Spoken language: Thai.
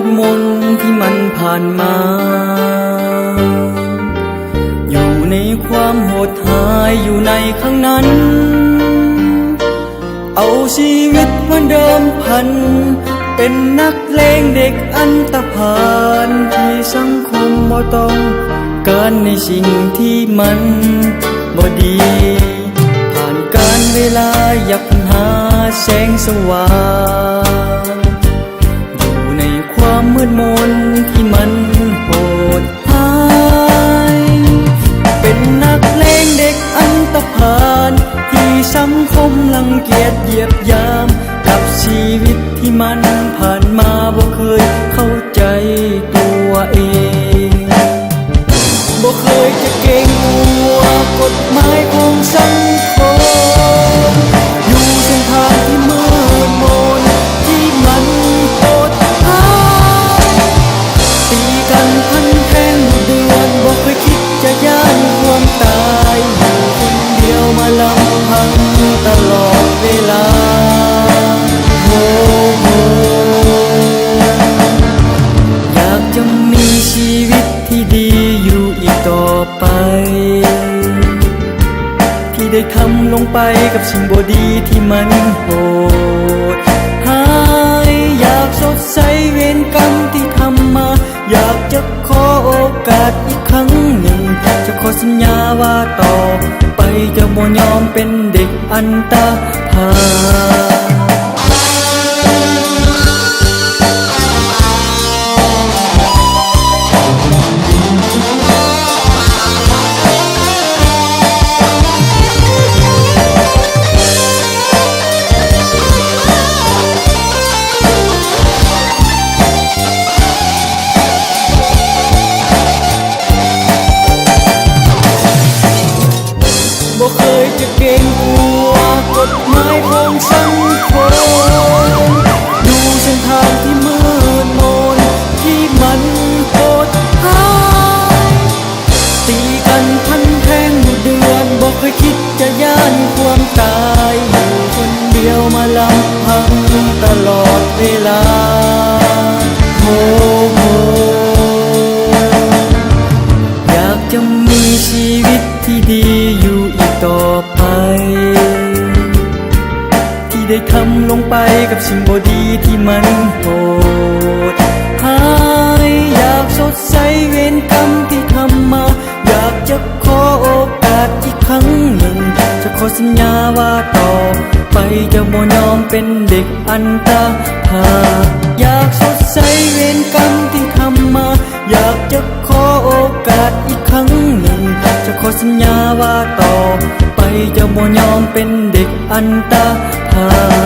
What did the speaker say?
ดมนที่มันผ่านมาอยู่ในความโหดหายอยู่ในข้างนั้นเอาชีวิตเหมือนเดิมพันเป็นนักเลงเด็กอันตพาลที่สังคมบ่ต้องการในสิ่งที่มันบ่ดีผ่านการเวลาอยากหาแสงสว่างอยู่ในความมืดมนที่มันโหดหายเป็นนักเลงเด็กอันตพาลที่สังคมรังเกียจเหยียดหยามกับชีวิตที่มันผ่านมาบ่เคยเข้าใจตัวเองบ่เคยจะเก่งหัวกฎหมายของสังคมอยู่เส้นทางที่มืดมนที่มันโหดร้ายตีกันพันแทงเดือนบ่เคยคิดจะย่านความตายอยู่คนเดียวมาลำพังตลอดเวลาอยากจะมีชีวิตที่ดีอยู่อีกต่อไปที่ได้ทำลงไปกับสิ่งบ่ดีที่มันโหดหายอยากสดใสเวรกรรมที่ทำมาอยากจะขอโอกาสอีกครั้งหนึ่งจะขอสัญญาว่าต่อไปจะบ่ยอมเป็นเด็กอันตพาลบ่เคยจะเก่งกลัวกฎหมายของสังคมดูเส้นทางที่มืดมนที่มันโหดร้ายตีกันพันแทงเดือนบ่เคยคิดจะย่านความตายอยู่คนเดียวมาลำพังตลอดเวลาโอ้โหอยากจะมีชีวิตที่ดีอยู่อีกต่อไปที่ได้ทำลงไปกับสิ่งบ่ดีที่มันโหดหายอยากสดใสเวรกรรมที่ทำมาอยากจะขอโอกาสอีกครั้งหนึ่งจะขอสัญญาว่าต่อไปจะบ่ยอมเป็นเด็กอันตพาลอยากสดใสเวรกรรมที่ทำมาอยากจะขอโอกาสอีกครั้งหนึ่งจะขอสัญญาว่าต่อไปจะบ่ยอมเป็นเด็กอันตพาล